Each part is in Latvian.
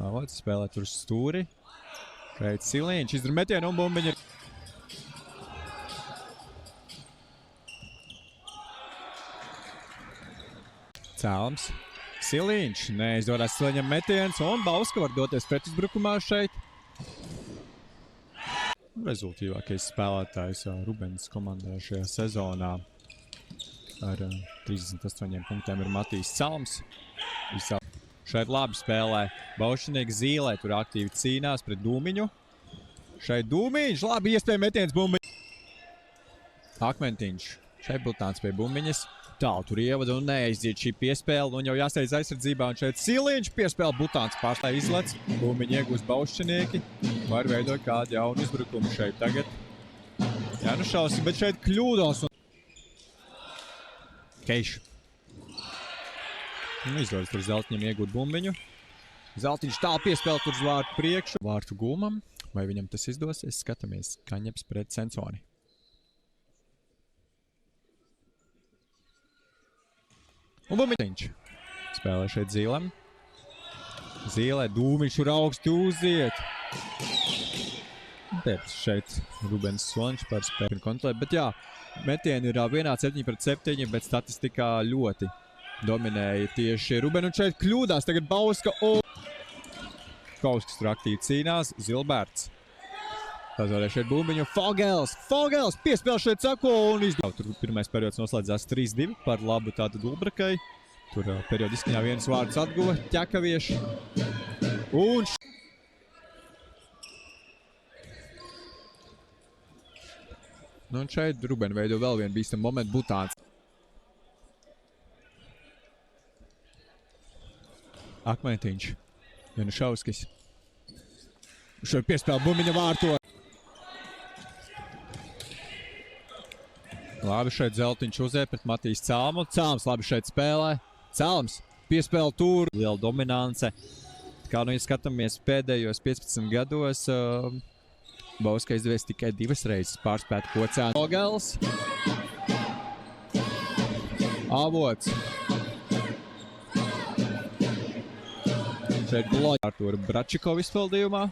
Avots spēlē tur stūri. Šeit Siliņš izdara metienu un bumbiņa. Cēlams. Siliņš neizdodas Siliņam metiens un Bauska var doties pretuzbrukumā šeit. Rezultīvākais spēlētājs Rubens komandā šajā sezonā ar 38 punktiem ir Matīs Calms. Šeit labi spēlē Baušinieks Zīlē, tur aktīvi cīnās pret Dūmiņu. Šeit Dūmiņš, labi iespēja metiens bumbiņu. Akmentiņš, šeit Butāns pie bumbiņas. Tālu tur ievada un neaizdzied šī piespēle, un jau jāsteidz aizsardzībā, un šeit Siliņš piespēle Butāns pārstāj izlec. Bumbiņu iegūst Baušinieki, var veidot kādu jaunu uzbrukumu šeit tagad. Janušaus, bet šeit kļūdos. Keiš. Izdodas tur Zeltiņam iegūt bumbiņu. Zeltiņš tālu piespēle tur uz vārtu priekšu. Vārtu Gulmam. Vai viņam tas izdosies? Skatāmies. Kaņeps pret Sensoni. Un bumbiņš. Spēlē šeit Zīlem. Zīlē Dūmiņš tur augstu uziet. Pēc šeit Rubens Soliņš par spēli kontrolēt. Bet jā, metieni ir vienāds 7-7, bet statistikā ļoti dominēja tieši Ruben, un šeit kļūdās tagad Bauska un Kauskas tur aktīvi cīnās, Zilberts. Tazvarē šeit bumbiņu, Fogels, piespēl šeit sako un izdod. Tur pirmais periods noslēdzās 3-2 par labu tātad Ulbrakai. Tur periodiskajā vienas vārds atguva Ķekavieši. Un šeit Ruben veido vēl vienu bīstamu momentu Butāns. Akmentiņš, Janušauskis. Šeit piespēl bumbiņa vārto. Labi, šeit Zeltiņš uzē pret Matīs Calmu. Calms labi šeit spēlē. Calms piespēl tur. Liela dominance. Kā nu, ja skatāmies pēdējos 15 gados, Bauska izdevies tikai 2 reizes pārspēt Kocēnu. Fogels. Avots. Šeit bloķi Artūra Bračikova izpildījumā.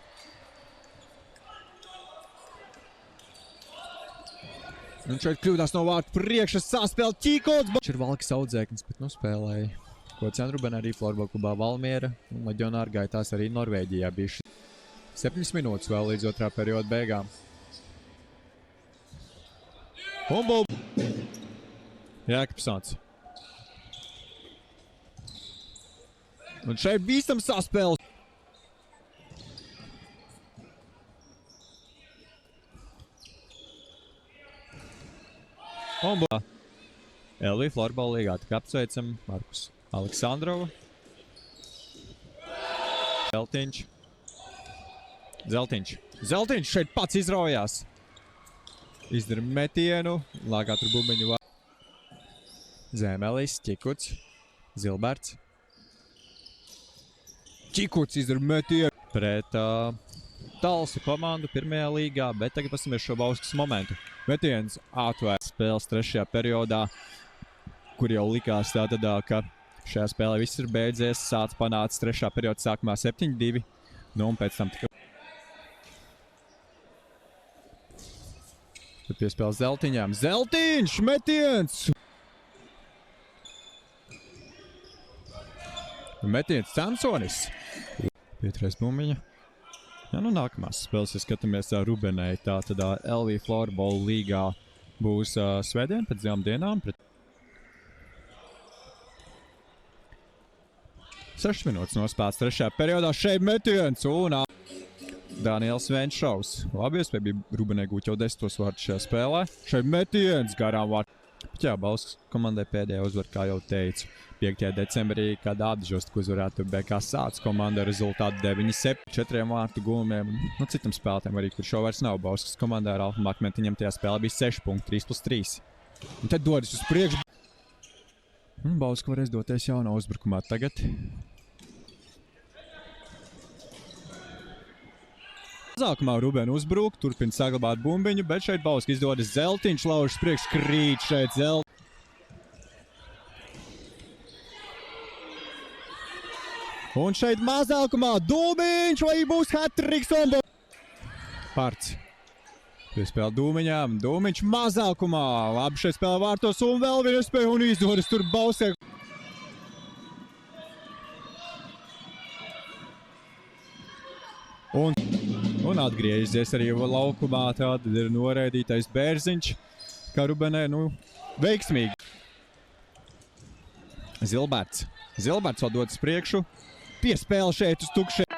Un šeit kļūdās no vārtu priekšas saspēl Ķīkots. Šeit ir Valkas audzēknis, bet nu spēlēja Kocēnu Rubenā arī Florbola klubā Valmiera. Un leģionāri gaitās arī Norvēģijā bijuši. 7 minūtes vēl līdz otrā perioda beigām. Un Jēkabsons. Un šeit bīstam saspēles. Un LV Florbola līgā tik apsveicam Markus Aleksandrovu. Zeltiņš šeit pats izraujās. Izdara metienu, lāgā tur bumbiņu vārdu. Zemelis, Ķikuts, Zilberts. Ķikuts izdara metienu pret Talsu komandu pirmajā līgā, bet tagad paskatāmies šo Bauskas momentu. Metiens atvērts spēles 3. periodā, kur jau likās tātad, ka šajā spēlē viss ir beidzies. Sāc panāca 3. perioda sākumā 7-2, nu un pēc tam tika piespēle Zeltiņām. Zeltiņš metiens! Metiens Sansonis. Pietrais bumbiņa. Ja, nu nākamās spēles, ja skatāmies Rubenai, tātad LV Florbola līgā būs svētdien pēc 2 dienām. 6 minūtes nospēlēts 3. periodā. Šeit metiens un Daniels Venšaus. Labi, iespēja bija Rubenai gūt jau 10 vārdus šajā spēlē. Šeit metiens garām vārdu. Bet jā, Bauskas komandai pēdējā uzvar, kā jau teicu, 5. decembrī, kad Ādažostu uzvarētu BK Sāc komanda rezultātu 9-7, 4 vārtu gūmiem. Nu, citam spēlētājiem arī, kur šo vairs nav Bauskas komandā, ar Alfam Akmentiņam tajā spēlē bija 6 punkti, 3+3. Un tad dodas uz priekšu. Un Bauska varēs doties jaunā uzbrukumā tagad. Sākumā Ruben uzbruk, turpina saglabāt bumbiņu, bet šeit Bauska izdodas Zeltiņš, laužas priekš krīt šeit Un šeit mazākumā Dūmiņš, vai būs hat-triks un Parts. Piespēl Dūmiņām, Dūmiņš mazākumā. Labi šeit spēlē vārtos un vēl viena spēja un izdodas tur Bausē. Un atgriežies arī laukumā, tad ir noraidītais Bērziņš, kā Rubenē, veiksmīgi. Zilberts vēl dodas priekšu, piespēle šeit uz tukšiem.